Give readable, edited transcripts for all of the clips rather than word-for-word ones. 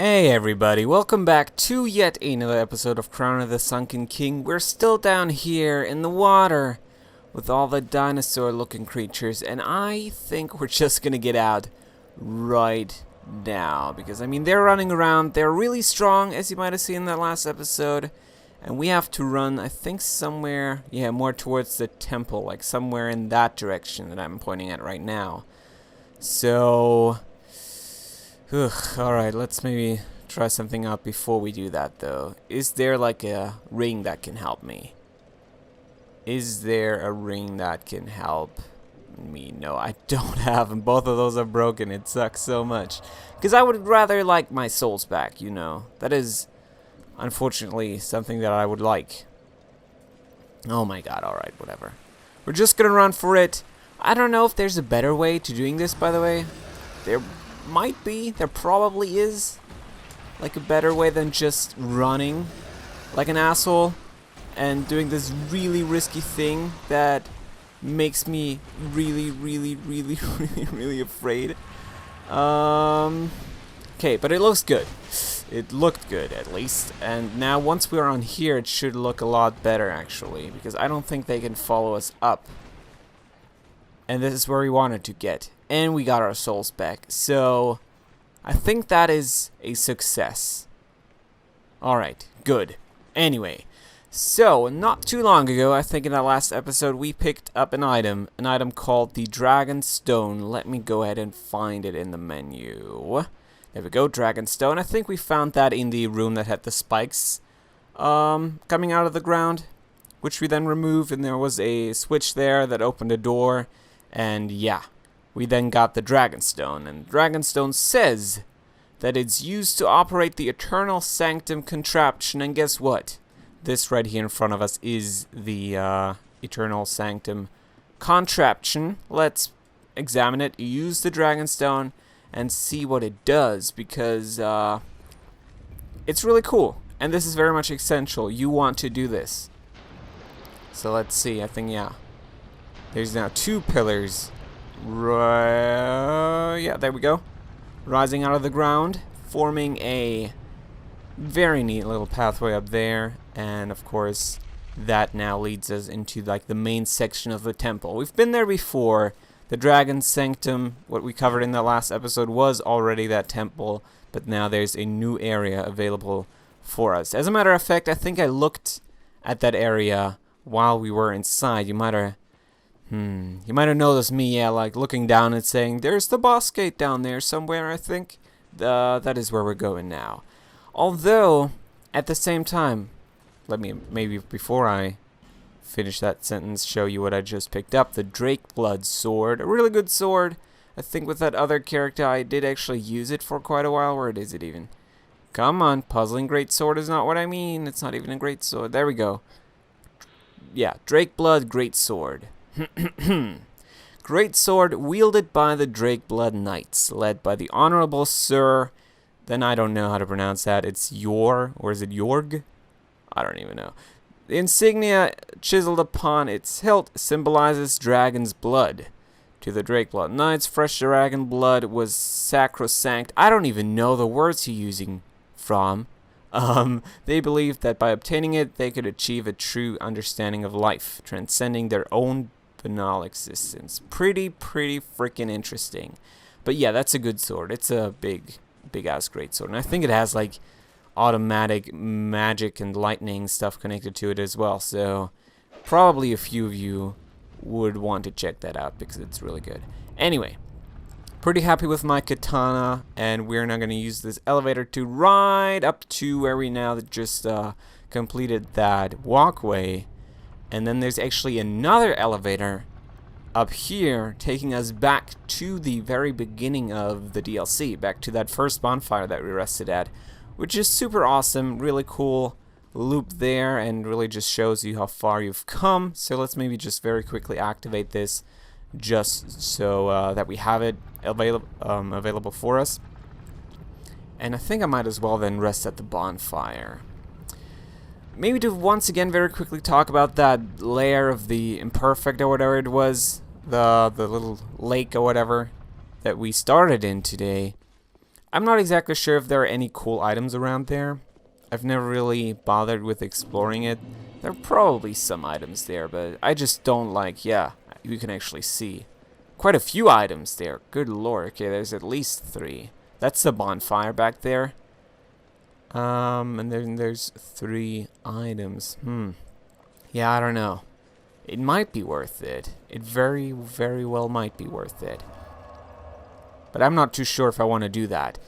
Hey everybody, welcome back to yet another episode of Crown of the Sunken King. We're still down here in the water with all the dinosaur looking creatures, and I think we're just gonna get out right now because I mean they're running around, they're really strong as you might have seen in that last episode, and we have to run I think somewhere, yeah, more towards the temple, like somewhere in that direction that I'm pointing at right now. So alright, let's maybe try something out before we do that, though. Is there, like, a ring that can help me? Is there a ring that can help me? No, I don't have, and both of those are broken. It sucks so much. Because I would rather like my souls back, you know. That is, unfortunately, something that I would like. Oh my god, alright, whatever. We're just gonna run for it. I don't know if there's a better way to doing this, by the way. There might be, there probably is, like a better way than just running like an asshole and doing this really risky thing that makes me really afraid. Okay, but it looks good. It looked good at least, and now once we're on here it should look a lot better actually, because I don't think they can follow us up. And this is where we wanted to get. And we got our souls back. So, I think that is a success. Alright, good. Anyway, so, not too long ago, I think in our last episode, we picked up an item called the Dragon Stone. Let me go ahead and find it in the menu. There we go, Dragon Stone. I think we found that in the room that had the spikes coming out of the ground, which we then removed, and there was a switch there that opened a door. And yeah, we then got the Dragonstone, and Dragonstone says that it's used to operate the Eternal Sanctum contraption, and guess what? This right here in front of us is the Eternal Sanctum contraption. Let's examine it, use the Dragonstone, and see what it does, because it's really cool, and this is very much essential. You want to do this. So let's see, I think, yeah. There's now two pillars. Yeah, there we go. Rising out of the ground, forming a very neat little pathway up there. And of course, that now leads us into like the main section of the temple. We've been there before. The Dragon Sanctum, what we covered in the last episode, was already that temple. But now there's a new area available for us. As a matter of fact, I think I looked at that area while we were inside. You might have noticed me, yeah, like looking down and saying, there's the boss gate down there somewhere, I think. That is where we're going now. Although, at the same time, let me, maybe before I finish that sentence, show you what I just picked up. The Drake Blood Sword. A really good sword. I think with that other character, I did actually use it for quite a while. Where is it even? Come on, puzzling great sword is not what I mean. It's not even a great sword. There we go. Yeah, Drake Blood Great Sword. Great sword wielded by the Drake Blood Knights, led by the Honorable Sir. Then I don't know how to pronounce that. It's Yor, or is it Yorg? I don't even know. The insignia chiseled upon its hilt symbolizes dragon's blood. To the Drake Blood Knights, fresh dragon blood was sacrosanct. I don't even know the words he's using from. They believed that by obtaining it, they could achieve a true understanding of life, transcending their own banal existence. Pretty freaking interesting. But yeah, that's a good sword. It's a big ass great sword, and I think it has like automatic magic and lightning stuff connected to it as well, so probably a few of you would want to check that out because it's really good. Anyway, pretty happy with my katana, and we're now going to use this elevator to ride up to where we now just completed that walkway. And then there's actually another elevator up here taking us back to the very beginning of the DLC, back to that first bonfire that we rested at, which is super awesome, really cool loop there, and really just shows you how far you've come. So let's maybe just very quickly activate this just so that we have it available for us. And I think I might as well then rest at the bonfire. Maybe to once again very quickly talk about that layer of the imperfect or whatever it was, the little lake or whatever that we started in today. I'm not exactly sure if there are any cool items around there. I've never really bothered with exploring it. There are probably some items there, but I just don't like, yeah, you can actually see quite a few items there. Good lord. Okay, there's at least 3. That's the bonfire back there. And then there's 3 items. Yeah, I don't know. It might be worth it. It very, very well might be worth it. But I'm not too sure if I want to do that.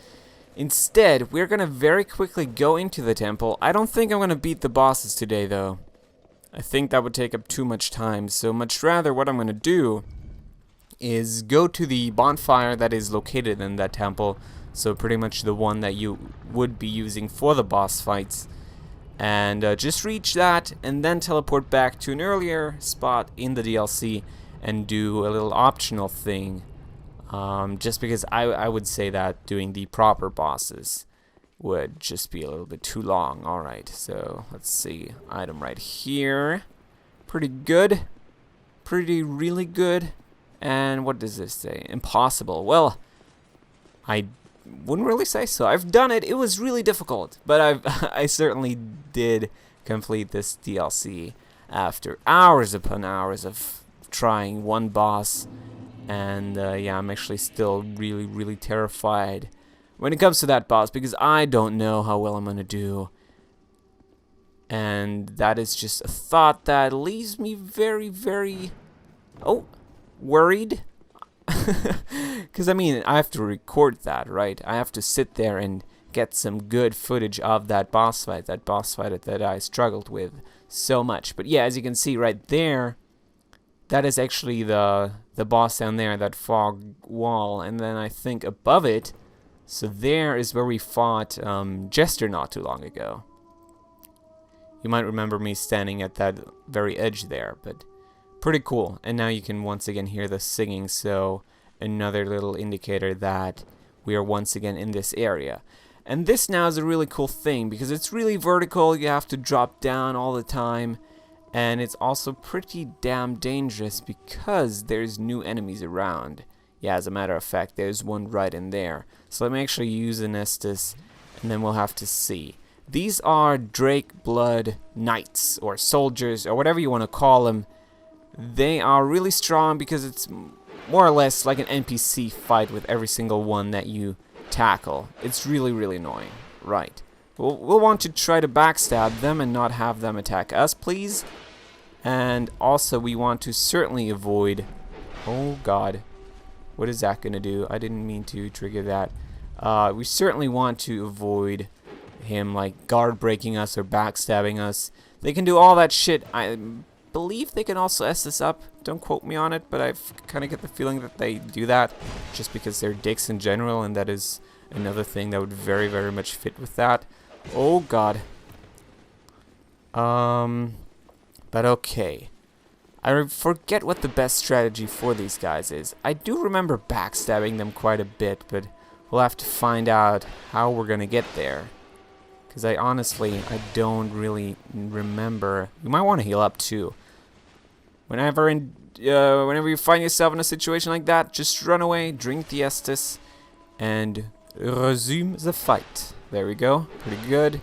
Instead, we're going to very quickly go into the temple. I don't think I'm going to beat the bosses today, though. I think that would take up too much time. So much rather, what I'm going to do is go to the bonfire that is located in that temple. So pretty much the one that you would be using for the boss fights. And just reach that and then teleport back to an earlier spot in the DLC and do a little optional thing. Just because I would say that doing the proper bosses would just be a little bit too long. Alright, so let's see. Item right here. Pretty good. Pretty really good. And what does this say? Impossible. Well, I wouldn't really say so. I've done it. It was really difficult. But I certainly did complete this DLC after hours upon hours of trying one boss. And yeah, I'm actually still really, really terrified when it comes to that boss because I don't know how well I'm going to do. And that is just a thought that leaves me very, very, worried. Because, I mean, I have to record that, right? I have to sit there and get some good footage of that boss fight that I struggled with so much. But yeah, as you can see right there, that is actually the boss down there, that fog wall. And then I think above it, so there is where we fought Jester not too long ago. You might remember me standing at that very edge there, but pretty cool. And now you can once again hear the singing, so another little indicator that we are once again in this area. And this now is a really cool thing because it's really vertical. You have to drop down all the time. And it's also pretty damn dangerous because there's new enemies around. Yeah, as a matter of fact, there's one right in there. So let me actually use an Estus, and then we'll have to see. These are Drake Blood Knights, or soldiers, or whatever you want to call them. They are really strong because it's more or less like an NPC fight with every single one that you tackle. It's really, really annoying. Right. We'll want to try to backstab them and not have them attack us, please. And also we want to certainly avoid... Oh god. What is that going to do? I didn't mean to trigger that. We certainly want to avoid him like guard breaking us or backstabbing us. They can do all that shit. I believe they can also S this up. Don't quote me on it, but I kind of get the feeling that they do that just because they're dicks in general, and that is another thing that would very, very much fit with that. Oh god. But okay. I forget what the best strategy for these guys is. I do remember backstabbing them quite a bit, but we'll have to find out how we're gonna get there. Because I don't really remember. You might want to heal up too. Whenever you find yourself in a situation like that, just run away, drink the Estus, and resume the fight. There we go. Pretty good.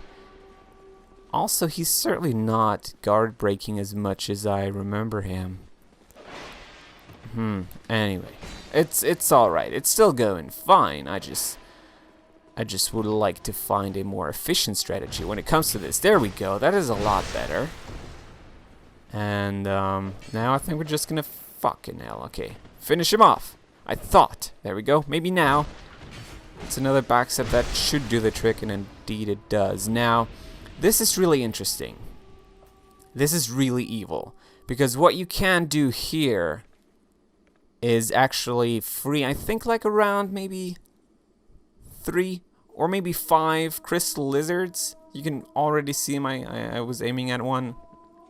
Also, he's certainly not guard breaking as much as I remember him. Anyway, it's all right. It's still going fine. I just would like to find a more efficient strategy when it comes to this. There we go. That is a lot better. And now I think we're just gonna fucking hell. Okay, finish him off. I thought. There we go. Maybe now. It's another backstep that should do the trick, and indeed it does. Now, this is really interesting. This is really evil. Because what you can do here is actually free, I think like around maybe 3 or maybe 5 crystal lizards. You can already see I was aiming at one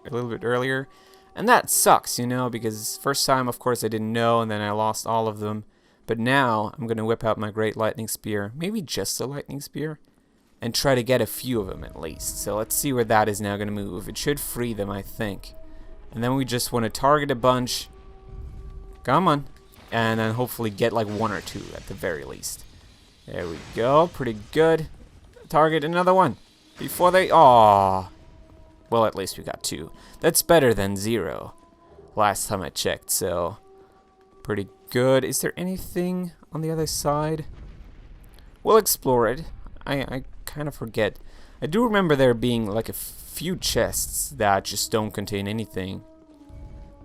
a little bit earlier. And that sucks, you know, because first time, of course, I didn't know, and then I lost all of them. But now, I'm going to whip out my great lightning spear, maybe just a lightning spear, and try to get a few of them at least. So let's see where that is now going to move. It should free them, I think. And then we just want to target a bunch. Come on. And then hopefully get like 1 or 2 at the very least. There we go. Pretty good. Target another one. Before they... Aw. Well, at least we got 2. That's better than 0. Last time I checked, so... Pretty good. Is there anything on the other side? We'll explore it. I kind of forget. I do remember there being like a few chests that just don't contain anything.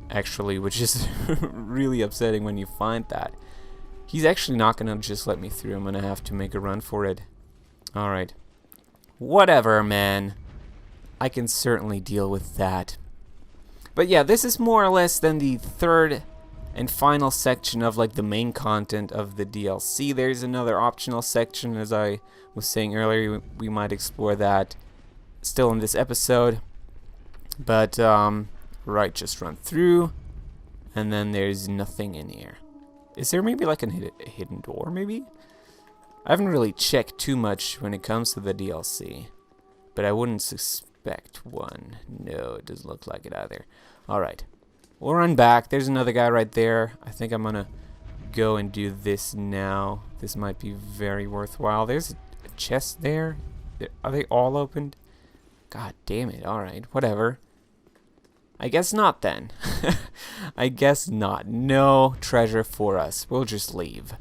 Actually, which is really upsetting when you find that. He's actually not gonna just let me through. I'm gonna have to make a run for it. Alright. Whatever, man. I can certainly deal with that. But yeah, this is more or less than the third and final section of like the main content of the DLC. There's another optional section, as I was saying earlier. We might explore that still in this episode. But, right, just run through. And then there's nothing in here. Is there maybe like a hidden door, maybe? I haven't really checked too much when it comes to the DLC. But I wouldn't suspect one. No, it doesn't look like it either. Alright. We'll run back. There's another guy right there. I think I'm gonna go and do this now. This might be very worthwhile. There's a chest there. Are they all opened? God damn it. Alright, whatever. I guess not then. I guess not. No treasure for us. We'll just leave.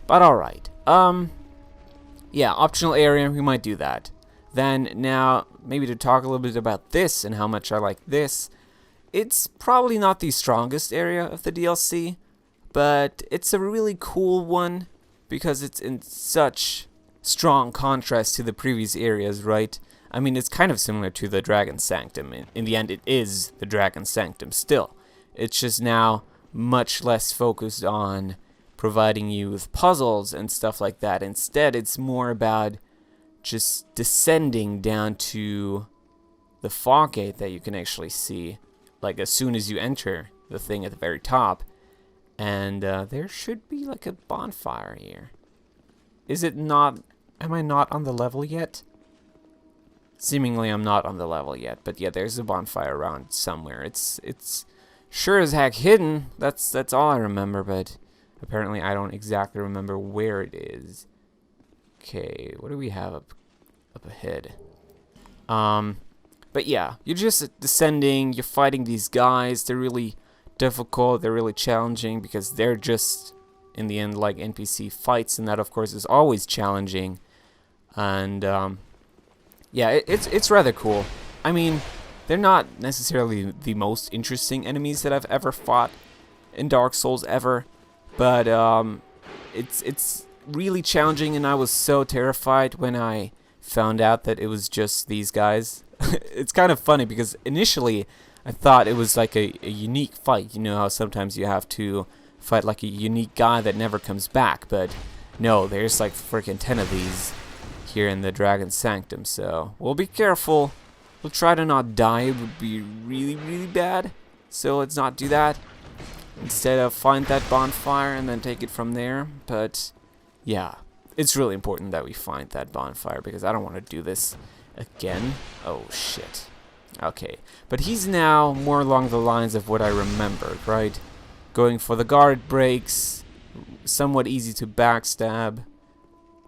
But alright. Yeah, optional area. We might do that. Then now, maybe to talk a little bit about this and how much I like this. It's probably not the strongest area of the DLC, but it's a really cool one because it's in such strong contrast to the previous areas, right? I mean, it's kind of similar to the Dragon Sanctum. In the end, it is the Dragon Sanctum still. It's just now much less focused on providing you with puzzles and stuff like that. Instead, it's more about just descending down to the fog gate that you can actually see, like as soon as you enter the thing at the very top. And there should be like a bonfire here. Is it not? Am I not on the level yet? Seemingly I'm not on the level yet, but yeah, there's a bonfire around somewhere. It's sure as heck hidden. That's all I remember, but apparently I don't exactly remember where it is. Okay, what do we have up ahead? But yeah, you're just descending, you're fighting these guys. They're really difficult, they're really challenging because they're just, in the end, like NPC fights, and that of course is always challenging. And yeah, it's rather cool. I mean, they're not necessarily the most interesting enemies that I've ever fought in Dark Souls ever, but it's really challenging, and I was so terrified when I found out that it was just these guys. It's kind of funny because initially I thought it was like a unique fight. You know how sometimes you have to fight like a unique guy that never comes back, but no, there's like freaking 10 of these here in the Dragon Sanctum, so we'll be careful. We'll try to not die. It would be really, really bad, so let's not do that. Instead of find that bonfire and then take it from there. But yeah, it's really important that we find that bonfire because I don't want to do this again. Oh shit. Okay, but he's now more along the lines of what I remembered, right? Going for the guard breaks, somewhat easy to backstab.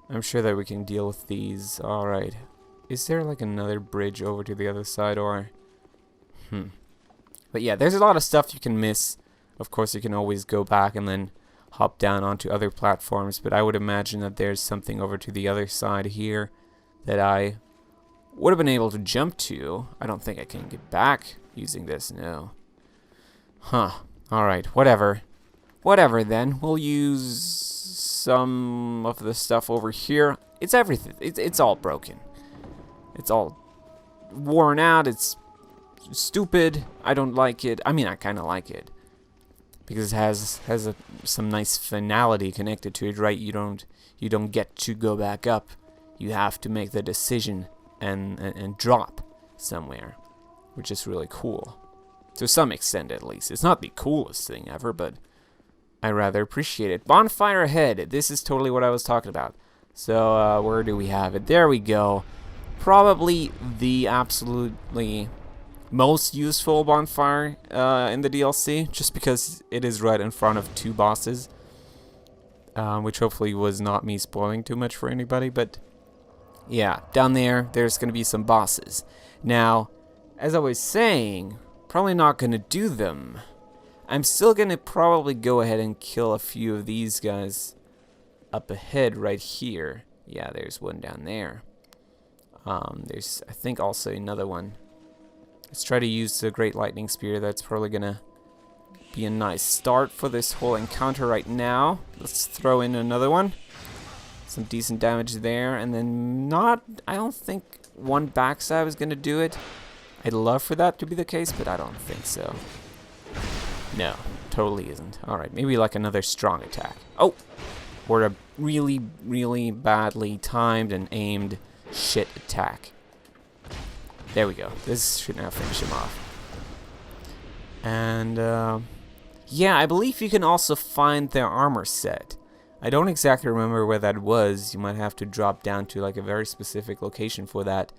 I'm sure that we can deal with these. Alright. Is there like another bridge over to the other side, or? But yeah, there's a lot of stuff you can miss. Of course, you can always go back and then hop down onto other platforms, but I would imagine that there's something over to the other side here that I would have been able to jump to. I don't think I can get back using this, no. Huh. Alright, whatever. Whatever then. We'll use some of the stuff over here. It's everything. It's all broken. It's all worn out. It's stupid. I don't like it. I mean, I kind of like it because it has some nice finality connected to it, right? You don't get to go back up. You have to make the decision and drop somewhere, which is really cool. To some extent, at least. It's not the coolest thing ever, but I rather appreciate it. Bonfire ahead. This is totally what I was talking about. So, where do we have it? There we go. Probably the absolutely most useful bonfire in the DLC, just because it is right in front of two bosses. which hopefully was not me spoiling too much for anybody, but yeah, down there's going to be some bosses. Now, as I was saying, probably not going to do them. I'm still going to probably go ahead and kill a few of these guys up ahead right here. Yeah, there's one down there. There's, I think, also another one. Let's try to use the Great Lightning Spear. That's probably going to be a nice start for this whole encounter right now. Let's throw in another one. Some decent damage there, and then I don't think one backstab is going to do it. I'd love for that to be the case, but I don't think so. No, totally isn't. Alright, maybe like another strong attack. Oh! Or a really, really badly timed and aimed shit attack. There we go. This should now finish him off. And, yeah, I believe you can also find their armor set. I don't exactly remember where that was. You might have to drop down to like a very specific location for that.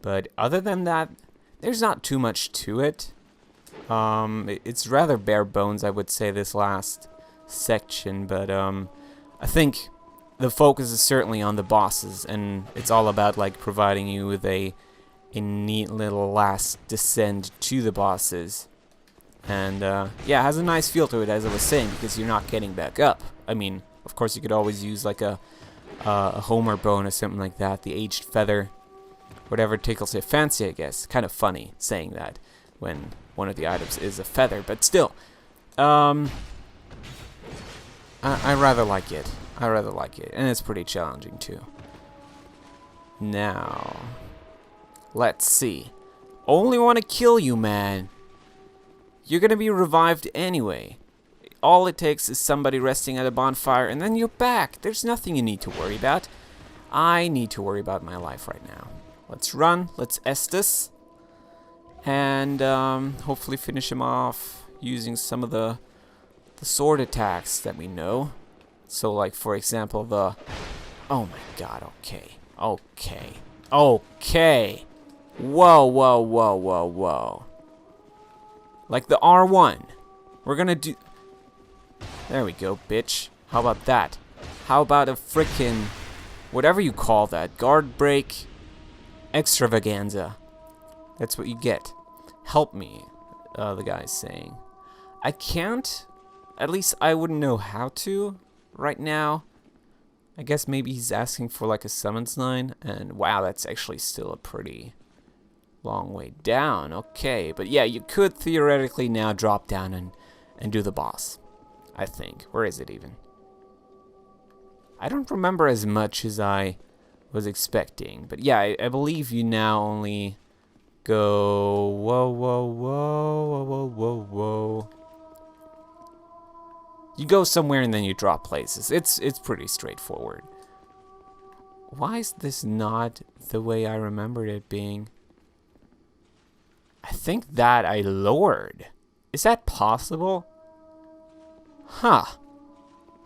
But other than that, there's not too much to it. It's rather bare bones, I would say, this last section. But I think the focus is certainly on the bosses, and it's all about like providing you with a neat little last descent to the bosses. And yeah, it has a nice feel to it, as I was saying, because you're not getting back up. I mean, of course, you could always use like a Homer bone or something like that, the aged feather, whatever tickles your fancy, I guess. Kind of funny saying that when one of the items is a feather, but still, I rather like it. I rather like it, and it's pretty challenging too. Now, let's see. Only want to kill you, man. You're gonna be revived anyway. All it takes is somebody resting at a bonfire, and then you're back. There's nothing you need to worry about. I need to worry about my life right now. Let's run. Let's Estus. And hopefully finish him off using some of the sword attacks that we know. So, like, for example, the... Oh, my God. Okay. Okay. Okay. Whoa, whoa, whoa, whoa, whoa. Like the R1. We're gonna do... There we go, bitch. How about that? How about a frickin'... whatever you call that. Guard break extravaganza. That's what you get. Help me, the guy's saying. I can't. At least I wouldn't know how to right now. I guess maybe he's asking for like a summons line. And wow, that's actually still a pretty long way down. Okay, but yeah, you could theoretically now drop down and do the boss. I think. Where is it even? I don't remember as much as I was expecting. But yeah, I believe you now only go... Whoa, whoa, whoa, whoa, whoa, whoa, whoa. You go somewhere and then you drop places. It's pretty straightforward. Why is this not the way I remembered it being? I think that I lowered. Is that possible? Huh.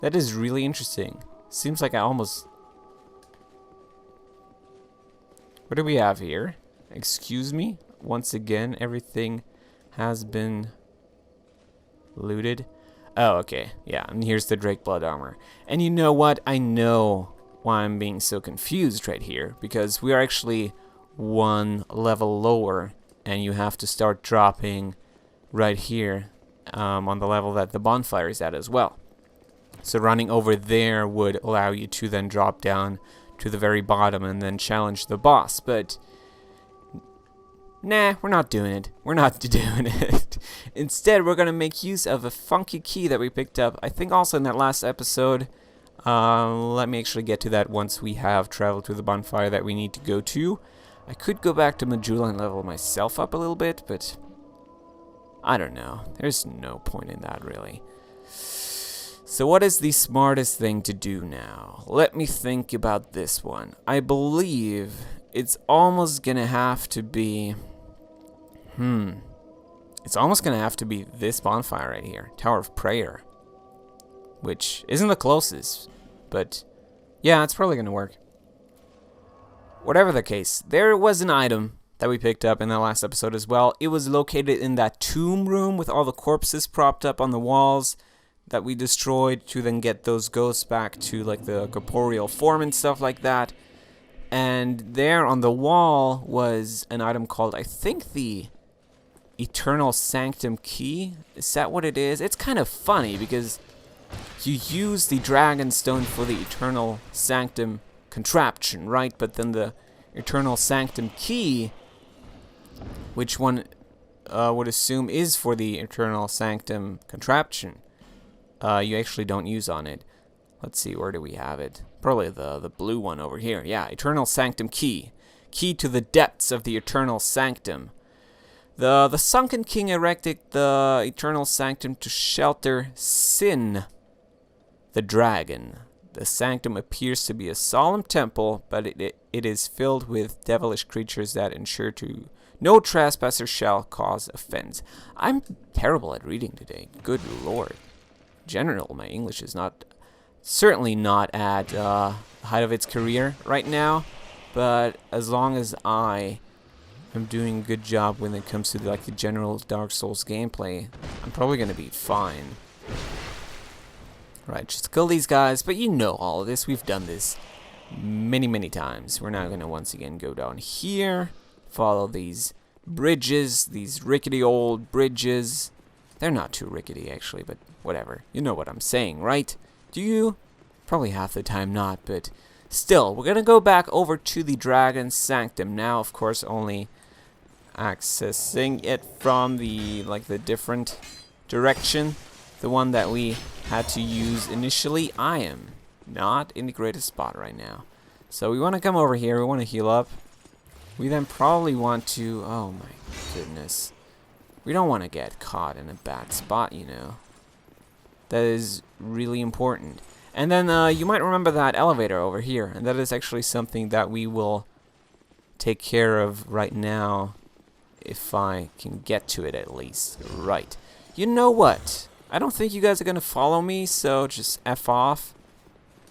That is really interesting. Seems like I almost... What do we have here? Excuse me? Once again, everything has been looted. Oh, okay. Yeah, and here's the Drake Blood armor. And you know what? I know why I'm being so confused right here. Because we are actually one level lower. And you have to start dropping right here on the level that the bonfire is at as well. So running over there would allow you to then drop down to the very bottom and then challenge the boss. But nah, we're not doing it. We're not doing it. Instead, we're going to make use of a funky key that we picked up, I think also in that last episode. Let me actually get to that once we have traveled to the bonfire that we need to go to. I could go back to Majula and level myself up a little bit, but I don't know. There's no point in that, really. So what is the smartest thing to do now? Let me think about this one. I believe it's almost gonna have to be... It's almost gonna have to be this bonfire right here. Tower of Prayer. Which isn't the closest, but yeah, it's probably gonna work. Whatever the case, there was an item that we picked up in the last episode as well. It was located in that tomb room with all the corpses propped up on the walls. that we destroyed to then get those ghosts back to like the corporeal form and stuff like that. And there on the wall was an item called, I think, the Eternal Sanctum Key. Is that what it is? It's kind of funny because you use the Dragon Stone for the Eternal Sanctum contraption, right? But then the Eternal Sanctum Key, which one would assume is for the Eternal Sanctum contraption, you actually don't use on it. Let's see, where do we have it? Probably the blue one over here. Yeah, Eternal Sanctum Key. Key to the depths of the Eternal Sanctum. The Sunken King erected the Eternal Sanctum to shelter Sin, the dragon. The sanctum appears to be a solemn temple, but it is filled with devilish creatures that ensure to no trespasser shall cause offense. I'm terrible at reading today. Good lord. General, my English is certainly not at the height of its career right now, but as long as I am doing a good job when it comes to like the general Dark Souls gameplay, I'm probably going to be fine. Right, just kill these guys, but you know all of this. We've done this many times. We're now going to once again go down here, follow these bridges, these rickety old bridges. They're not too rickety, actually, but whatever. You know what I'm saying, right? Do you? Probably half the time not, but still, we're going to go back over to the Dragon Sanctum. Now, of course, only accessing it from the different direction. The one that we had to use initially. I am not in the greatest spot right now. So we want to come over here. We want to heal up. We then probably want to... Oh my goodness. We don't want to get caught in a bad spot, you know. That is really important. And then you might remember that elevator over here. And that is actually something that we will take care of right now. If I can get to it at least. Right. You know what? I don't think you guys are going to follow me, so just F off.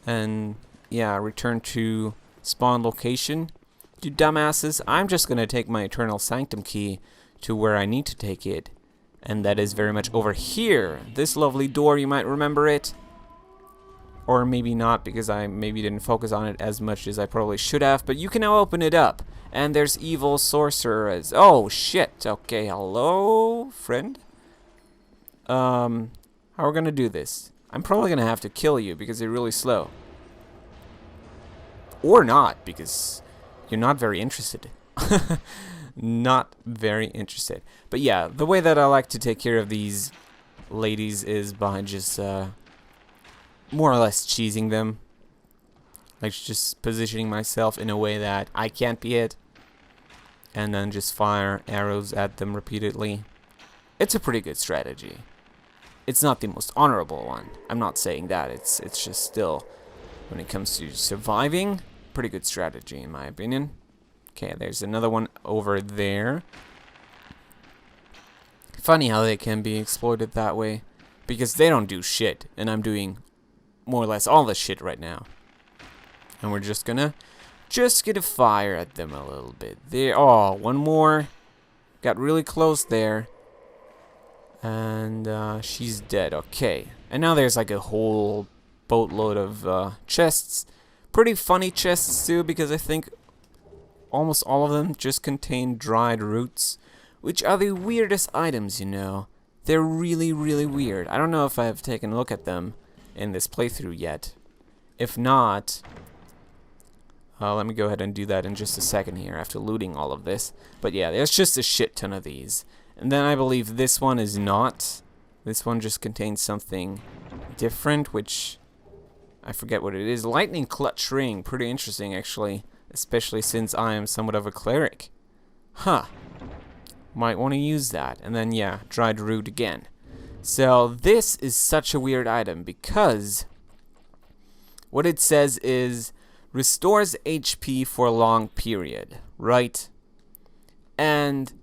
And, yeah, return to spawn location. You dumbasses, I'm just going to take my Eternal Sanctum Key to where I need to take it. And that is very much over here. This lovely door, you might remember it. Or maybe not, because I maybe didn't focus on it as much as I probably should have. But you can now open it up. And there's evil sorcerers. Oh, shit. Okay, hello, friend? How are we gonna do this? I'm probably gonna have to kill you because you're really slow. Or not, because you're not very interested. Not very interested. But yeah, the way that I like to take care of these ladies is by just more or less cheesing them. Like just positioning myself in a way that I can't be hit. And then just fire arrows at them repeatedly. It's a pretty good strategy. It's not the most honorable one. I'm not saying that. It's just still, when it comes to surviving, pretty good strategy in my opinion. Okay, there's another one over there. Funny how they can be exploited that way. Because they don't do shit. And I'm doing more or less all the shit right now. And we're just gonna fire at them a little bit. There. Oh, one more. Got really close there. And she's dead. Okay. And now there's like a whole boatload of chests. Pretty funny chests too, because I think almost all of them just contain dried roots, which are the weirdest items, you know. They're really weird. I don't know if I've taken a look at them in this playthrough yet. If not, let me go ahead and do that in just a second here after looting all of this. But yeah, there's just a shit ton of these. And then I believe this one is not. This one just contains something different, which I forget what it is. Lightning clutch ring. Pretty interesting, actually. Especially since I am somewhat of a cleric. Huh. Might want to use that. And then, yeah, dried root again. So this is such a weird item because what it says is restores HP for a long period, right? And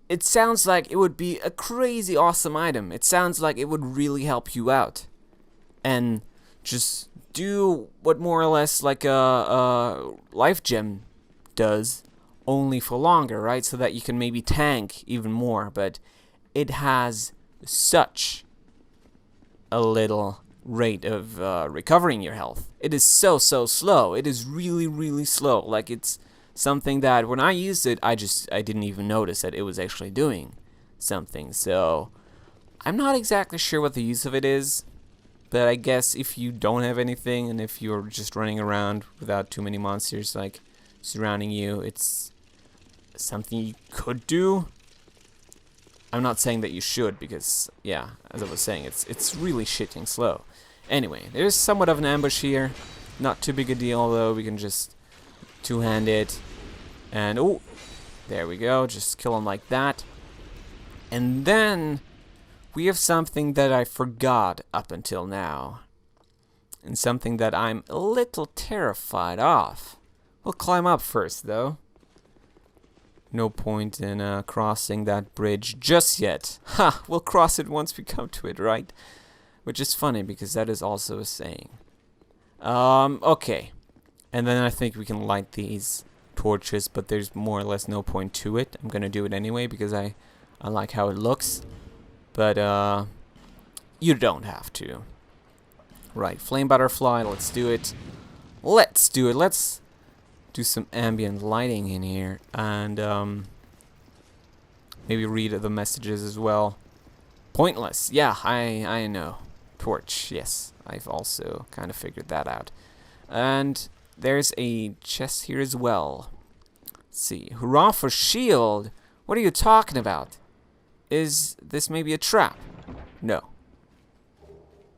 it sounds like it would be a crazy awesome item. It sounds like it would really help you out. And just do what more or less like a life gem does, only for longer, right? So that you can maybe tank even more. But it has such a little rate of recovering your health. It is so slow. It is really slow. Like, it's something that when I used it, I didn't even notice that it was actually doing something. So I'm not exactly sure what the use of it is, but I guess if you don't have anything and if you're just running around without too many monsters like surrounding you, it's something you could do. I'm not saying that you should, because yeah, as I was saying, it's really shitting slow. Anyway, there's somewhat of an ambush here. Not too big a deal though. We can just two-hand it, and oh, there we go. Just kill him like that. And then we have something that I forgot up until now, and something that I'm a little terrified of. We'll climb up first though. No point in crossing that bridge just yet. Ha! We'll cross it once we come to it, right? Which is funny because that is also a saying. Okay. And then I think we can light these torches, but there's more or less no point to it. I'm gonna do it anyway because I like how it looks. But you don't have to. Right, flame butterfly, let's do it. Let's do it. Let's do some ambient lighting in here, and maybe read the messages as well. Pointless. Yeah, I know. Torch. Yes, I've also kind of figured that out. And there's a chest here as well. Let's see. Hurrah for shield. What are you talking about? Is this maybe a trap? No.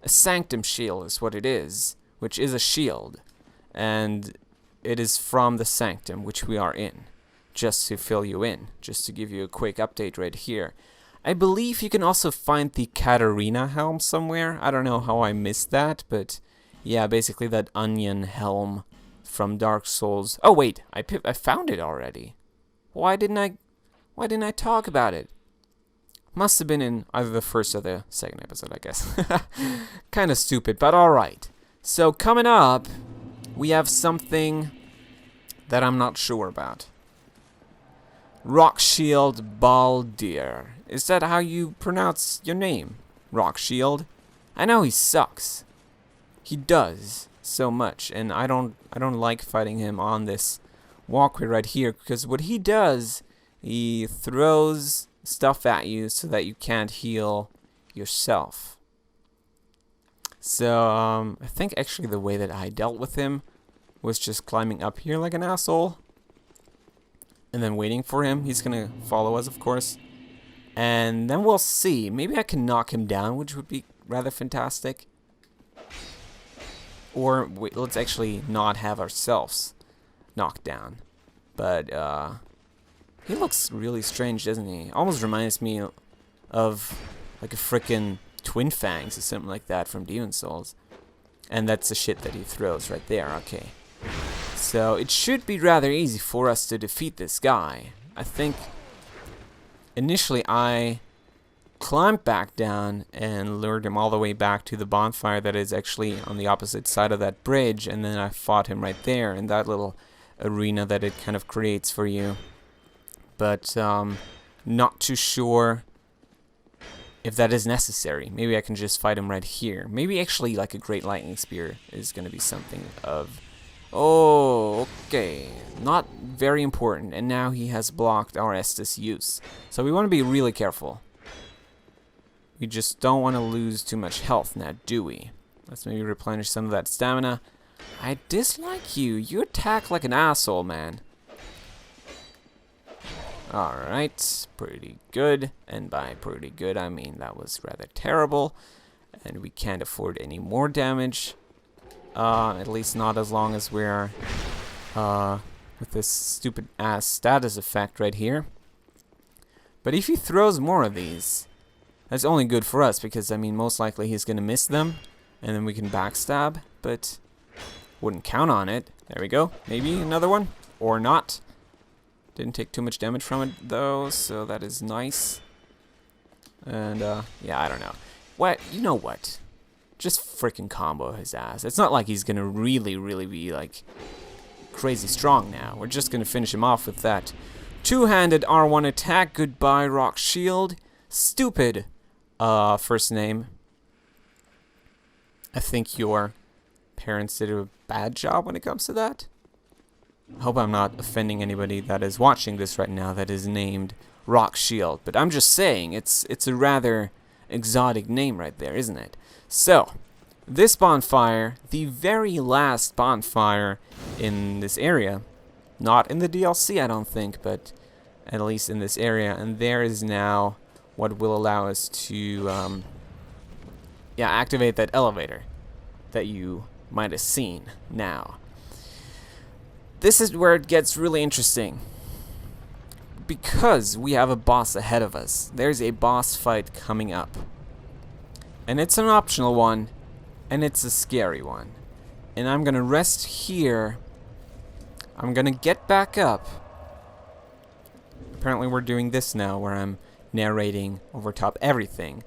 A sanctum shield is what it is, which is a shield. And it is from the sanctum, which we are in. Just to fill you in, just to give you a quick update right here. I believe you can also find the Katarina helm somewhere. I don't know how I missed that, but yeah, basically that onion helm from Dark Souls. Oh wait, I found it already. Why didn't I talk about it? Must have been in either the first or the second episode, I guess. Kind of stupid, but alright. So coming up, we have something that I'm not sure about. Rock Shield Baldir. Is that how you pronounce your name? Rock Shield? I know he sucks. He does so much, and I don't like fighting him on this walkway right here, because what he does, he throws stuff at you so that you can't heal yourself. So I think actually the way that I dealt with him was just climbing up here like an asshole and then waiting for him. He's gonna follow us, of course, and then we'll see. Maybe I can knock him down, which would be rather fantastic. Or wait, let's actually not have ourselves knocked down. But he looks really strange, doesn't he? Almost reminds me of like a frickin' Twin Fangs or something like that from Demon Souls. And that's the shit that he throws right there. Okay. So it should be rather easy for us to defeat this guy. I think initially I climbed back down and lured him all the way back to the bonfire that is actually on the opposite side of that bridge, and then I fought him right there in that little arena that it kind of creates for you. But not too sure if that is necessary. Maybe I can just fight him right here. Maybe actually like a Great Lightning Spear is going to be something of... Oh, okay. Not very important. And now he has blocked our Estus use. So we want to be really careful. We just don't want to lose too much health now, do we? Let's maybe replenish some of that stamina. I dislike you. You attack like an asshole, man. Alright, pretty good. And by pretty good, I mean that was rather terrible. And we can't afford any more damage. At least not as long as we're with this stupid ass status effect right here. But if he throws more of these, that's only good for us, because I mean most likely he's gonna miss them and then we can backstab, but wouldn't count on it. There we go. Maybe another one or not. Didn't take too much damage from it though, so that is nice. And yeah, I don't know. What, you know what? Just freaking combo his ass. It's not like he's gonna really be like crazy strong now. We're just gonna finish him off with that two-handed R1 attack. Goodbye, Rock Shield. Stupid first name. I think your parents did a bad job when it comes to that. I hope I'm not offending anybody that is watching this right now that is named Rock Shield, but I'm just saying it's a rather exotic name right there, isn't it? So, this bonfire, the very last bonfire in this area, not in the DLC I don't think, but at least in this area, and there is now what will allow us to activate that elevator that you might have seen now. This is where it gets really interesting, because we have a boss ahead of us. There's a boss fight coming up, and it's an optional one, and it's a scary one. And I'm gonna rest here. I'm gonna get back up. Apparently we're doing this now, where I'm narrating over top everything.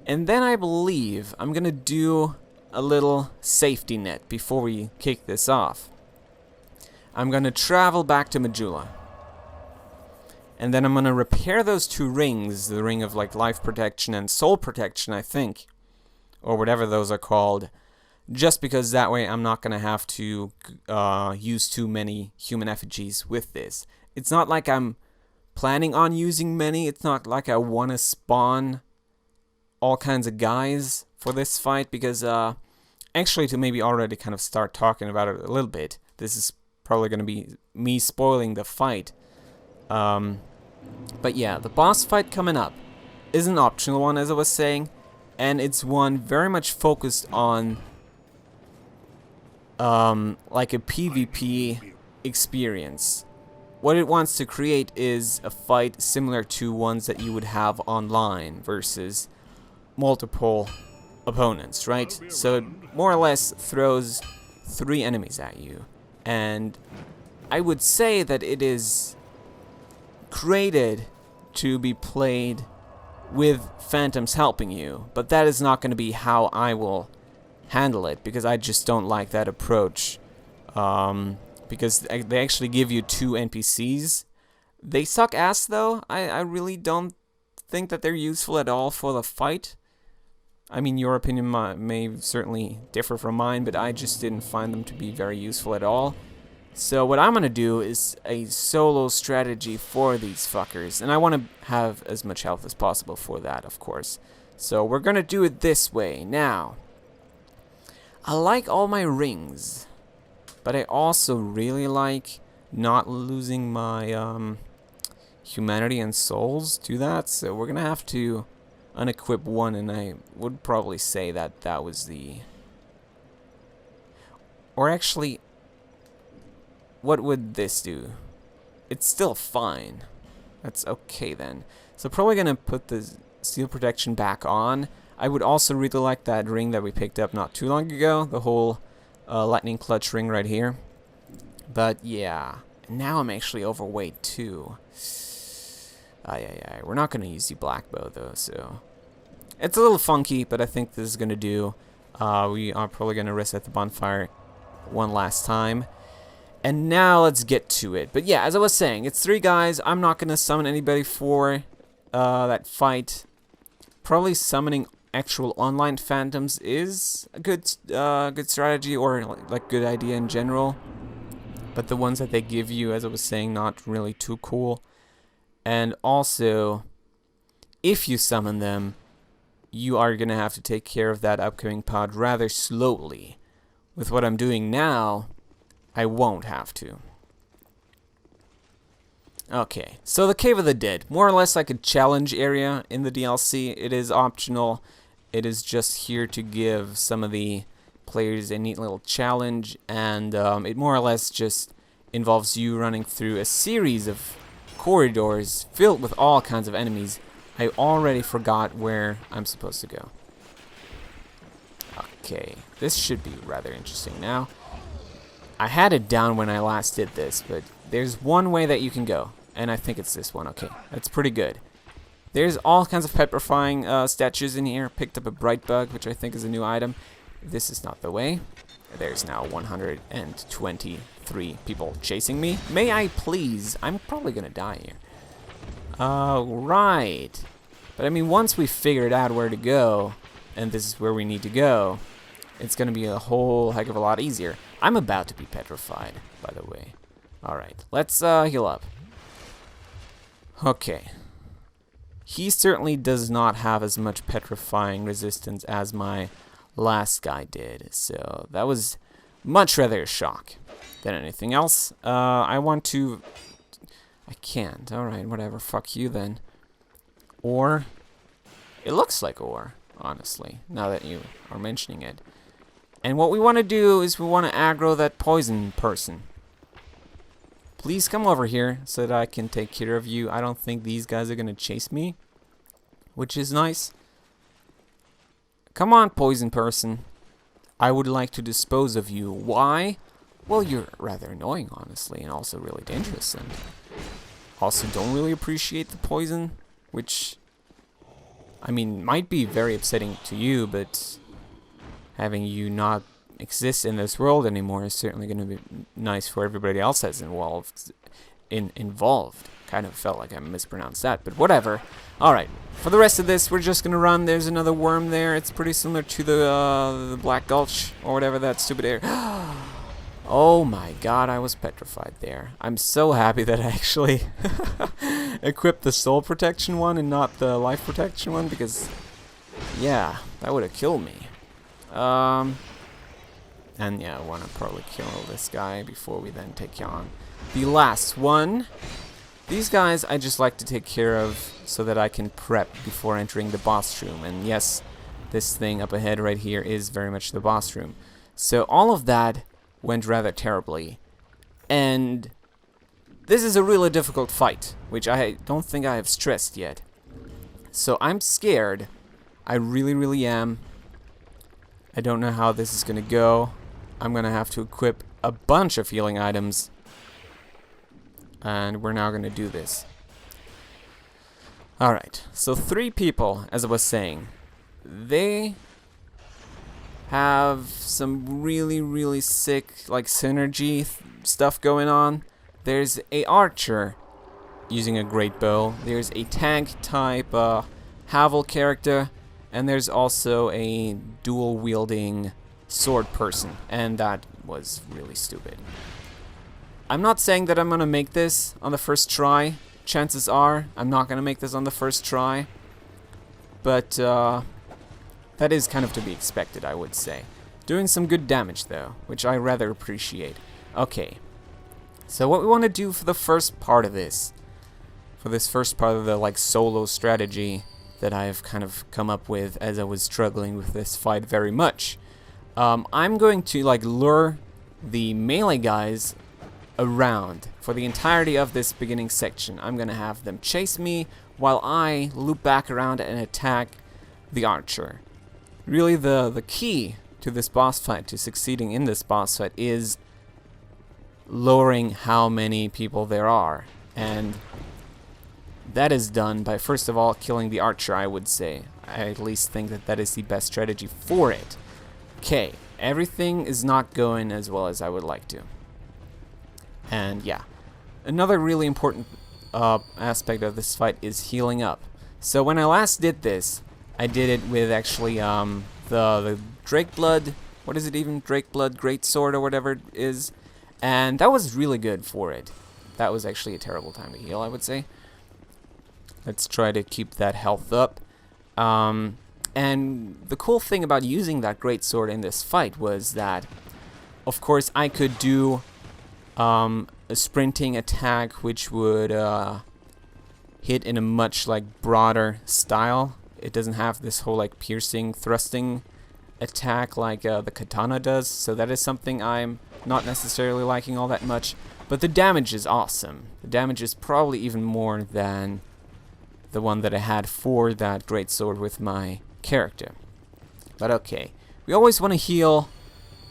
And then I believe I'm gonna do a little safety net before we kick this off. I'm gonna travel back to Majula. And then I'm gonna repair those 2 rings, the ring of like life protection and soul protection, I think, or whatever those are called, just because that way I'm not gonna have to use too many human effigies with this. It's not like I'm planning on using many. It's not like I want to spawn all kinds of guys for this fight, because actually, to maybe already kind of start talking about it a little bit, this is probably going to be me spoiling the fight. But yeah, the boss fight coming up is an optional one, as I was saying, and it's one very much focused on like a PvP experience. What it wants to create is a fight similar to ones that you would have online versus multiple opponents, right? So it more or less throws 3 enemies at you. And I would say that it is created to be played with phantoms helping you, but that is not going to be how I will handle it, because I just don't like that approach. Because they actually give you 2 NPCs. They suck ass though. I really don't think that they're useful at all for the fight. I mean, your opinion may certainly differ from mine, but I just didn't find them to be very useful at all. So what I'm going to do is a solo strategy for these fuckers, and I want to have as much health as possible for that, of course. So we're going to do it this way. Now, I like all my rings, but I also really like not losing my humanity and souls to that, so we're going to have to unequip one, and I would probably say that that was the... Or actually, what would this do? It's still fine. That's okay then. So probably going to put the steel protection back on. I would also really like that ring that we picked up not too long ago, the whole lightning clutch ring right here. But yeah, now I'm actually overweight too. We're not going to use the black bow though, so it's a little funky, but I think this is going to do. We are probably going to reset the bonfire one last time. And now let's get to it. But yeah, as I was saying, it's 3 guys. I'm not going to summon anybody for that fight. Probably summoning actual online phantoms is a good strategy, or like good idea in general. But the ones that they give you, as I was saying, not really too cool. And also, if you summon them, you are going to have to take care of that upcoming pod rather slowly. With what I'm doing now, I won't have to. Okay, so the Cave of the Dead, more or less like a challenge area in the DLC. It is optional. It is just here to give some of the players a neat little challenge, and it more or less just involves you running through a series of corridors filled with all kinds of enemies. I already forgot where I'm supposed to go. Okay, this should be rather interesting now. I had it down when I last did this, but there's one way that you can go, and I think it's this one. Okay, that's pretty good. There's all kinds of petrifying statues in here. Picked up a bright bug, which I think is a new item. This is not the way. There's now 123 people chasing me. May I please? I'm probably gonna die here. Right. But I mean, once we figured out where to go, and this is where we need to go, it's going to be a whole heck of a lot easier. I'm about to be petrified, by the way. Alright, let's heal up. Okay. He certainly does not have as much petrifying resistance as my last guy did, so that was much rather a shock than anything else. I want to... I can't. Alright, whatever. Fuck you then. Or... It looks like ore, honestly, now that you are mentioning it. And what we want to do is we want to aggro that poison person. Please come over here so that I can take care of you. I don't think these guys are going to chase me, which is nice. Come on, poison person. I would like to dispose of you. Why? Well, you're rather annoying, honestly, and also really dangerous. And also don't really appreciate the poison, which... I mean, might be very upsetting to you, but having you not exist in this world anymore is certainly going to be nice for everybody else that's involved. Kind of felt like I mispronounced that, but whatever. Alright, for the rest of this, we're just going to run. There's another worm there. It's pretty similar to the Black Gulch, or whatever that stupid area. Oh my god, I was petrified there. I'm so happy that I actually equipped the soul protection one and not the life protection one, because, yeah, that would have killed me. And yeah, I want to probably kill this guy before we then take on the last one. These guys I just like to take care of so that I can prep before entering the boss room. And yes, this thing up ahead right here is very much the boss room. So all of that went rather terribly, and this is a really difficult fight, which I don't think I have stressed yet. So I'm scared. I really am. I don't know how this is gonna go. I'm gonna have to equip a bunch of healing items, and we're now gonna do this. Alright, so 3 people, as I was saying. They have some really sick, like, synergy stuff going on. There's a archer using a great bow. There's a tank type Havel character, and there's also a dual wielding sword person, and that was really stupid. I'm not saying that I'm gonna make this on the first try. Chances are I'm not gonna make this on the first try, but that is kind of to be expected, I would say. Doing some good damage, though, which I rather appreciate. Okay, so what we want to do for the first part of this, for this first part of the, like, solo strategy that I've kind of come up with as I was struggling with this fight very much, I'm going to, like, lure the melee guys around for the entirety of this beginning section. I'm going to have them chase me while I loop back around and attack the archer. Really, the key to this boss fight, to succeeding in this boss fight, is lowering how many people there are. And that is done by, first of all, killing the archer, I would say. I at least think that that is the best strategy for it. Okay, everything is not going as well as I would like to. And yeah, another really important aspect of this fight is healing up. So when I last did this, I did it with actually the Drake Blood, what is it even? Drake Blood Greatsword or whatever it is. And that was really good for it. That was actually a terrible time to heal, I would say. Let's try to keep that health up. And the cool thing about using that Greatsword in this fight was that, of course, I could do a sprinting attack which would hit in a much, like, broader style. It doesn't have this whole, like, piercing, thrusting attack like the katana does, so that is something I'm not necessarily liking all that much. But the damage is awesome. The damage is probably even more than the one that I had for that greatsword with my character. But okay, we always want to heal.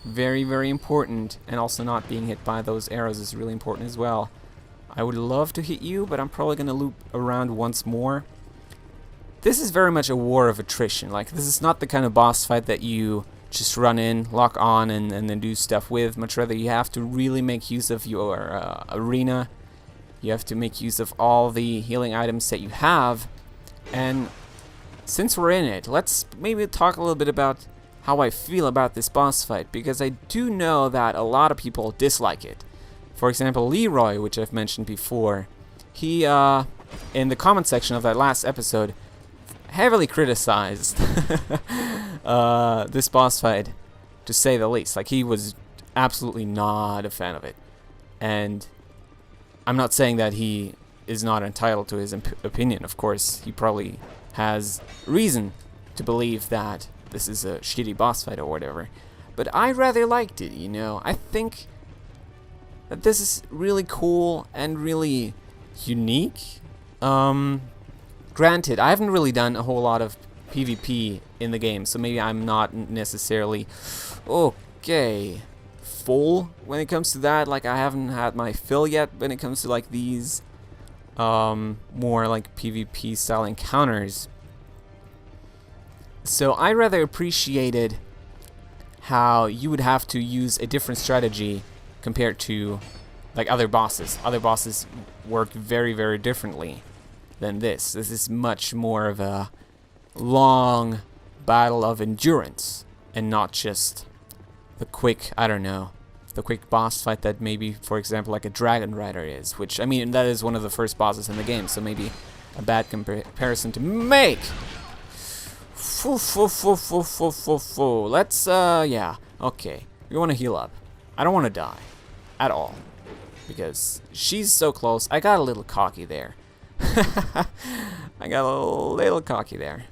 Very important. And also not being hit by those arrows is really important as well. I would love to hit you, but I'm probably going to loop around once more. This is very much a war of attrition. Like, this is not the kind of boss fight that you just run in, lock on, and then do stuff with. Much rather, you have to really make use of your arena. You have to make use of all the healing items that you have. And since we're in it, let's maybe talk a little bit about how I feel about this boss fight, because I do know that a lot of people dislike it. For example, Leroy, which I've mentioned before, he, in the comment section of that last episode, heavily criticized this boss fight, to say the least. Like, he was absolutely not a fan of it. And I'm not saying that he is not entitled to his opinion. Of course, he probably has reason to believe that this is a shitty boss fight or whatever. But I rather liked it, you know. I think that this is really cool and really unique. Granted, I haven't really done a whole lot of PvP in the game, so maybe I'm not necessarily full when it comes to that. Like, I haven't had my fill yet when it comes to like these more like PvP style encounters. So I rather appreciated how you would have to use a different strategy compared to like other bosses. Other bosses work very, very differently than this. This is much more of a long battle of endurance and not just the quick, I don't know, the quick boss fight that maybe, for example, like a Dragon Rider is, which, I mean, that is one of the first bosses in the game, so maybe a bad comparison to make. Let's, yeah, okay. We want to heal up. I don't want to die at all, because she's so close. I got a little cocky there. I got a little cocky there.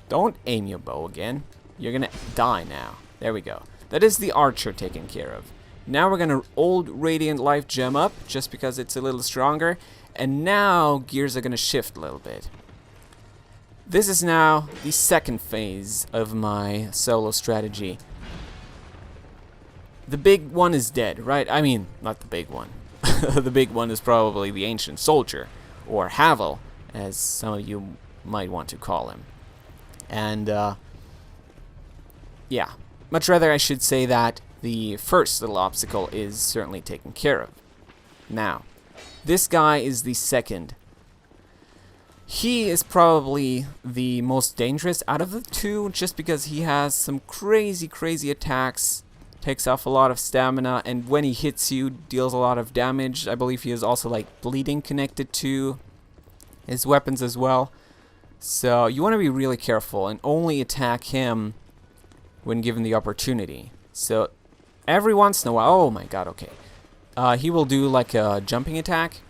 Don't aim your bow again. You're gonna die now. There we go. That is the archer taken care of. Now we're gonna old Radiant Life Gem up, just because it's a little stronger. And now gears are gonna shift a little bit. This is now the second phase of my solo strategy. The big one is dead, right? I mean, not the big one. The big one is probably the Ancient Soldier, or Havel, as some of you might want to call him. And, yeah. Much rather I should say that the first little obstacle is certainly taken care of. Now, this guy is the second. He is probably the most dangerous out of the two, just because he has some crazy, crazy attacks, takes off a lot of stamina, and when he hits you, deals a lot of damage. I believe he is also like bleeding connected to his weapons as well. So you want to be really careful and only attack him when given the opportunity. So every once in a while, oh my god, okay. He will do like a jumping attack,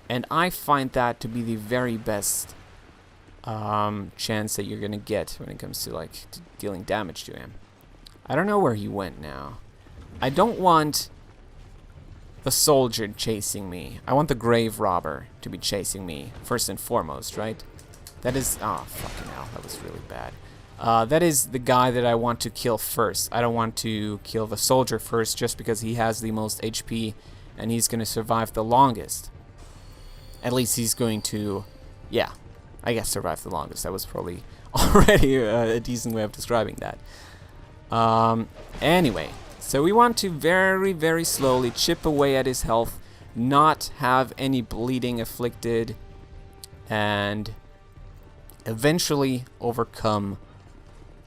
and I find that to be the very best chance that you're gonna get when it comes to like dealing damage to him. I don't know where he went now. I don't want the soldier chasing me. I want the Graverobber to be chasing me first and foremost, right? That is, oh fucking hell, that was really bad. That is the guy that I want to kill first. I don't want to kill the soldier first just because he has the most HP and he's going to survive the longest. At least he's going to, yeah, I guess survive the longest. That was probably already a decent way of describing that. Anyway, so we want to very, very slowly chip away at his health, not have any bleeding afflicted, and eventually overcome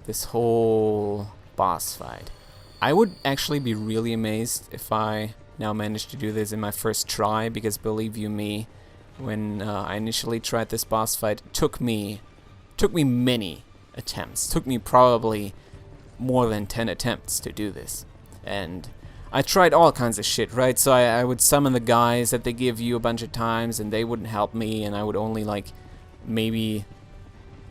this whole boss fight. I would actually be really amazed if I now managed to do this in my first try, because believe you me, when I initially tried this boss fight, it took me many attempts. Took me probably more than 10 attempts to do this. And I tried all kinds of shit, right? So I would summon the guys that they give you a bunch of times, and they wouldn't help me, and I would only like maybe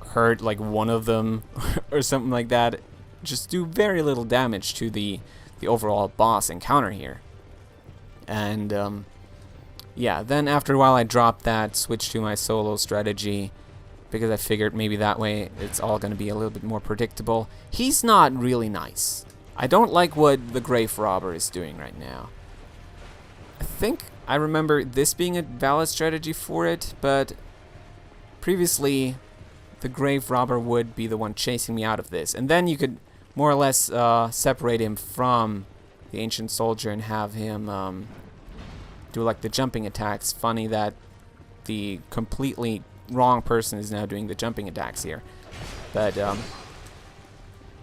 hurt like one of them or something like that. Just do very little damage to the overall boss encounter here. And yeah, then after a while I dropped that, switched to my solo strategy, because I figured maybe that way it's all going to be a little bit more predictable. He's not really nice. I don't like what the Graverobber is doing right now. I think I remember this being a valid strategy for it, but previously the Graverobber would be the one chasing me out of this. And then you could more or less separate him from the Ancient Soldier and have him do like the jumping attacks. Funny that the completely wrong person is now doing the jumping attacks here. But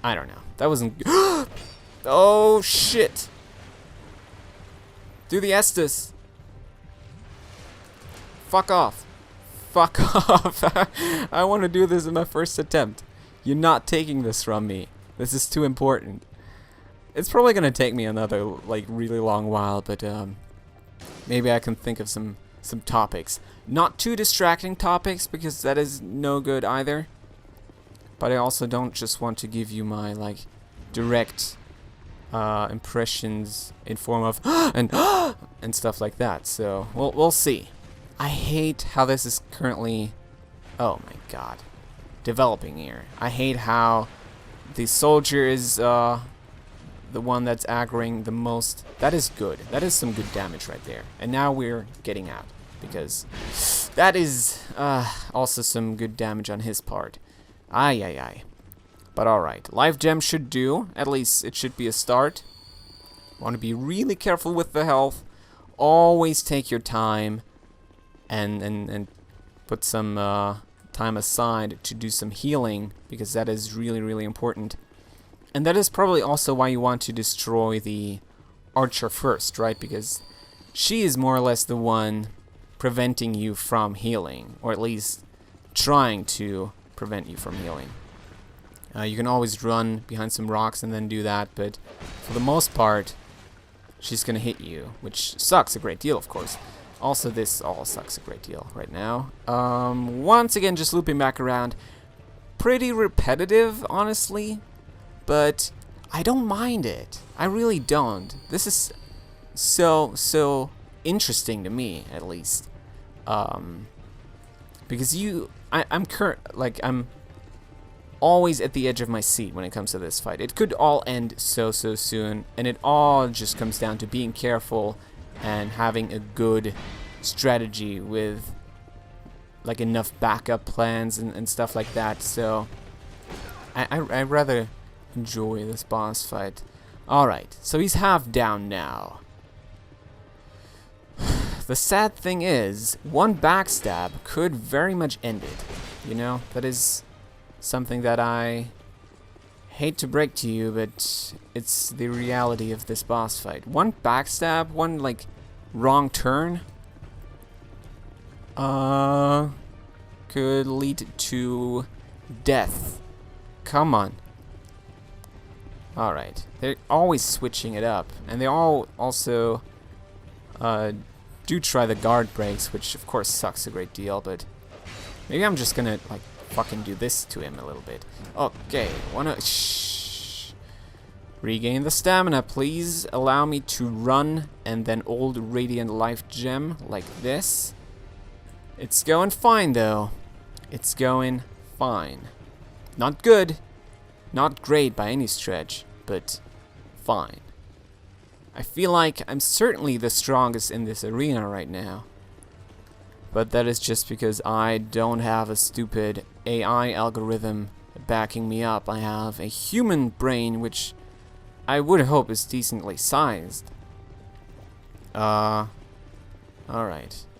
I don't know. That wasn't... Oh, shit. Do the Estus. Fuck off. Fuck off. I want to do this in my first attempt. You're not taking this from me. This is too important. It's probably going to take me another, like, really long while, but maybe I can think of some topics. Not too distracting topics, because that is no good either. But I also don't just want to give you my, like, direct impressions in form of and stuff like that. So we'll see. I hate how this is currently, oh my god, developing here. I hate how the soldier is the one that's aggroing the most. That is good. That is some good damage right there. And now we're getting out, because that is also some good damage on his part. Aye, aye, aye. But alright, life gem should do. At least it should be a start. Want to be really careful with the health. Always take your time and put some time aside to do some healing, because that is really, really important. And that is probably also why you want to destroy the archer first, right? Because she is more or less the one preventing you from healing, or at least trying to prevent you from healing. You can always run behind some rocks and then do that, but for the most part, she's gonna hit you, which sucks a great deal, of course. Also, this all sucks a great deal right now. Once again, just looping back around. Pretty repetitive, honestly, but I don't mind it. I really don't. This is so interesting to me, at least. Because I'm always at the edge of my seat when it comes to this fight. It could all end so soon, and it all just comes down to being careful and having a good strategy with like enough backup plans and stuff like that. So I rather enjoy this boss fight. Alright, so he's half down now. The sad thing is, one backstab could very much end it. You know, that is something that I hate to break to you, but it's the reality of this boss fight. One backstab, one like wrong turn, could lead to death. Come on. Alright, they're always switching it up, and they all also do try the guard breaks, which of course sucks a great deal, but maybe I'm just gonna like fucking do this to him a little bit. Okay, regain the stamina, please. Allow me to run, and then old radiant life gem like this. It's going fine though. It's going fine. Not good, not great by any stretch, but fine. I feel like I'm certainly the strongest in this arena right now. But that is just because I don't have a stupid AI algorithm backing me up. I have a human brain, which I would hope is decently sized. Alright.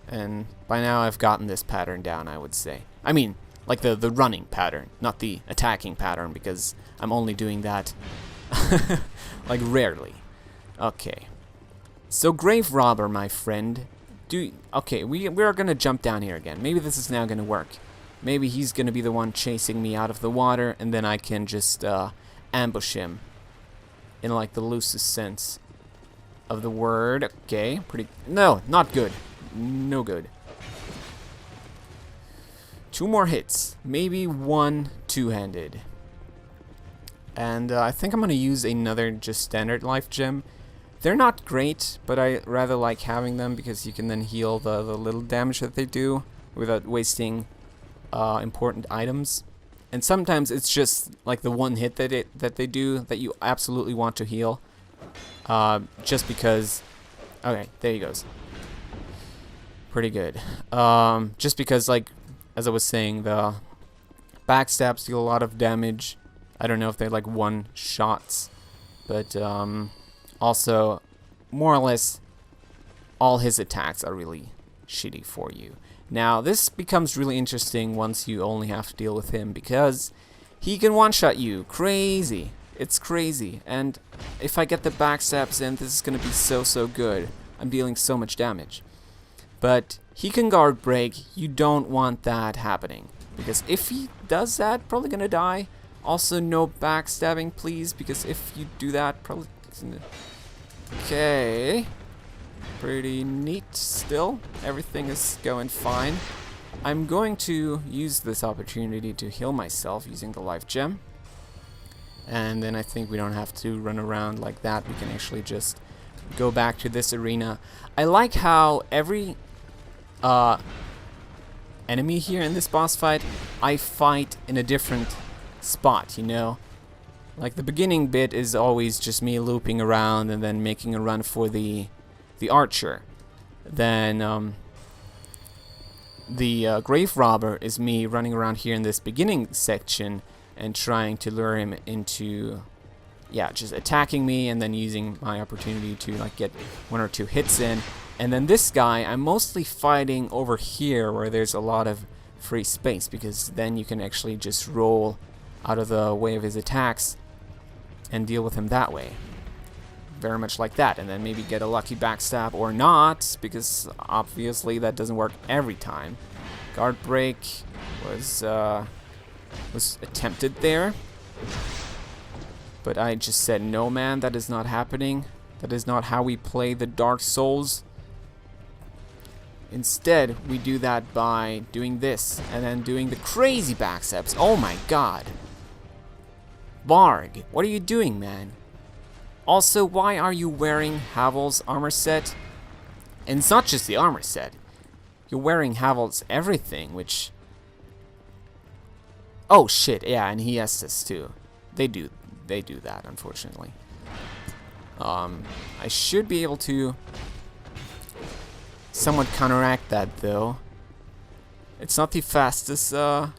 And by now I've gotten this pattern down, I would say. I mean, like the running pattern, not the attacking pattern, because I'm only doing that like rarely. Okay. So Graverobber, my friend. Okay, we are gonna jump down here again. Maybe this is now gonna work. Maybe he's gonna be the one chasing me out of the water, and then I can just ambush him in like the loosest sense of the word. Okay, no, not good. No good. 2 more hits. Maybe 1 two-handed. And I think I'm gonna use another just standard life gem. They're not great, but I rather like having them because you can then heal the little damage that they do without wasting important items. And sometimes it's just like the one hit that they do that you absolutely want to heal. Just because... Okay, there he goes. Pretty good. Just because, like, as I was saying, the backstabs deal a lot of damage. I don't know if they're like one shots, but also, more or less, all his attacks are really shitty for you. Now, this becomes really interesting once you only have to deal with him, because He can one-shot you. Crazy. It's crazy. And if I get the backstabs in, this is going to be so good. I'm dealing so much damage. But he can guard break. You don't want that happening. Because if he does that, probably going to die. Also, no backstabbing, please. Because if you do that, probably... Okay. Pretty neat still. Everything is going fine. I'm going to use this opportunity to heal myself using the life gem. And then I think we don't have to run around like that. We can actually just go back to this arena. I like how every enemy here in this boss fight, I fight in a different spot, you know? Like the beginning bit is always just me looping around and then making a run for the archer. Then the Graverobber is me running around here in this beginning section and trying to lure him into, yeah, just attacking me and then using my opportunity to like get 1 or 2 hits in. And then this guy, I'm mostly fighting over here where there's a lot of free space, because then you can actually just roll out of the way of his attacks and deal with him that way. Very much like that, and then maybe get a lucky backstab or not, because obviously that doesn't work every time. Guard break was attempted there, but I just said no, man, that is not happening. That is not how we play the Dark Souls. Instead, we do that by doing this and then doing the crazy backstabs. Oh my god. Varg, what are you doing, man? Also, why are you wearing Havel's armor set? And it's not just the armor set. You're wearing Havel's everything, which... Oh shit, yeah, and he has this too. They do that, unfortunately. I should be able to somewhat counteract that, though. It's not the fastest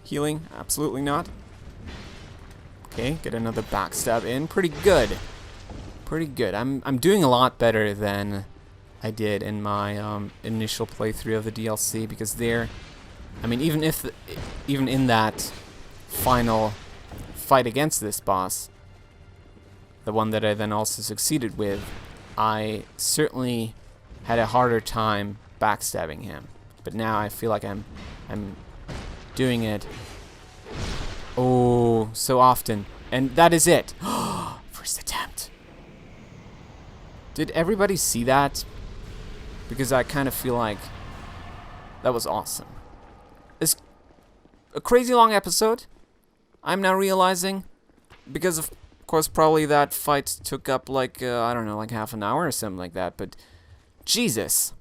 healing, absolutely not. Okay, get another backstab in. Pretty good. Pretty good. I'm doing a lot better than I did in my initial playthrough of the DLC, because there, I mean, even in that final fight against this boss, the one that I then also succeeded with, I certainly had a harder time backstabbing him. But now I feel like I'm doing it, oh, so often. And that is it. First attempt. Did everybody see that? Because I kind of feel like that was awesome. It's a crazy long episode, I'm now realizing, because of course probably that fight took up like, I don't know, like half an hour or something like that, but Jesus.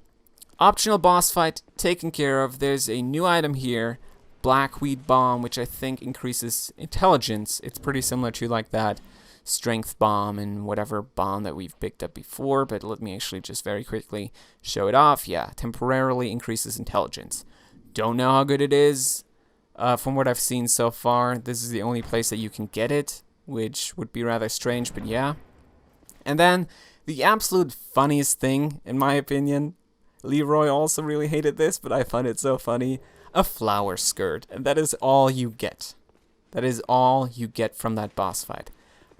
Optional boss fight taken care of. There's a new item here, Blackweed Bomb, which I think increases intelligence. It's pretty similar to like that Strength Bomb and whatever bomb that we've picked up before, but let me actually just very quickly show it off. Yeah, temporarily increases intelligence. Don't know how good it is. From what I've seen so far, this is the only place that you can get it, which would be rather strange, but yeah. And then the absolute funniest thing, in my opinion, Leroy also really hated this, but I found it so funny, a flower skirt. And that is all you get. That is all you get from that boss fight.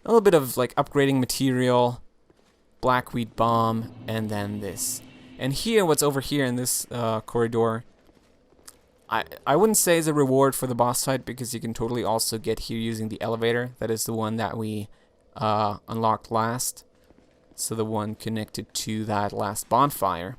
A little bit of like upgrading material, Blackweed Bomb, and then this. And here, what's over here in this corridor, I wouldn't say is a reward for the boss fight, because you can totally also get here using the elevator. That is the one that we unlocked last. So the one connected to that last bonfire.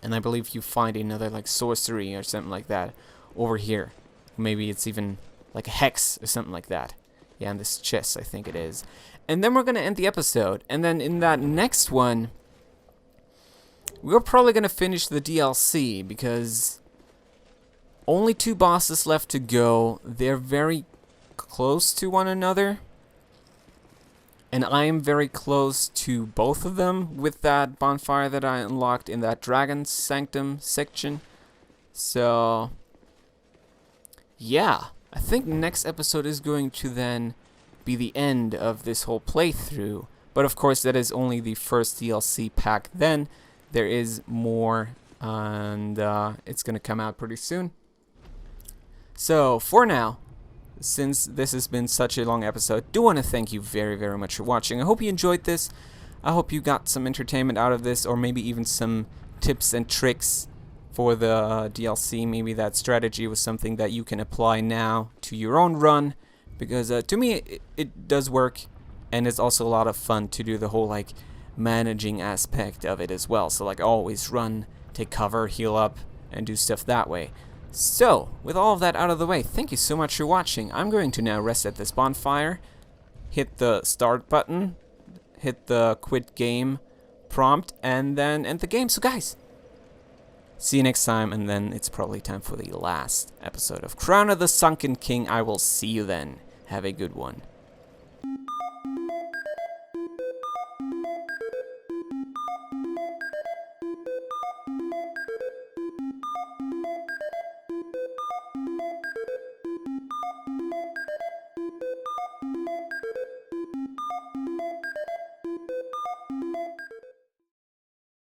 And I believe you find another like sorcery or something like that over here. Maybe it's even like a hex or something like that. Yeah, in this chest, I think it is. And then we're going to end the episode. And then in that next one, we're probably going to finish the DLC, because only 2 bosses left to go. They're very close to one another. And I am very close to both of them with that bonfire that I unlocked in that Eternal Sanctum section. So, yeah. I think next episode is going to then be the end of this whole playthrough. But of course, that is only the first DLC pack. Then there is more, and it's going to come out pretty soon. So, for now, since this has been such a long episode, do want to thank you very, very much for watching. I hope you enjoyed this. I hope you got some entertainment out of this, or maybe even some tips and tricks for the DLC. Maybe that strategy was something that you can apply now to your own run, because to me it does work, and it's also a lot of fun to do the whole like managing aspect of it as well. So like always run, take cover, heal up, and do stuff that way. So, with all of that out of the way, thank you so much for watching. I'm going to now rest at this bonfire, hit the start button, hit the quit game prompt, and then end the game. So guys, see you next time, and then it's probably time for the last episode of Crown of the Sunken King. I will see you then. Have a good one.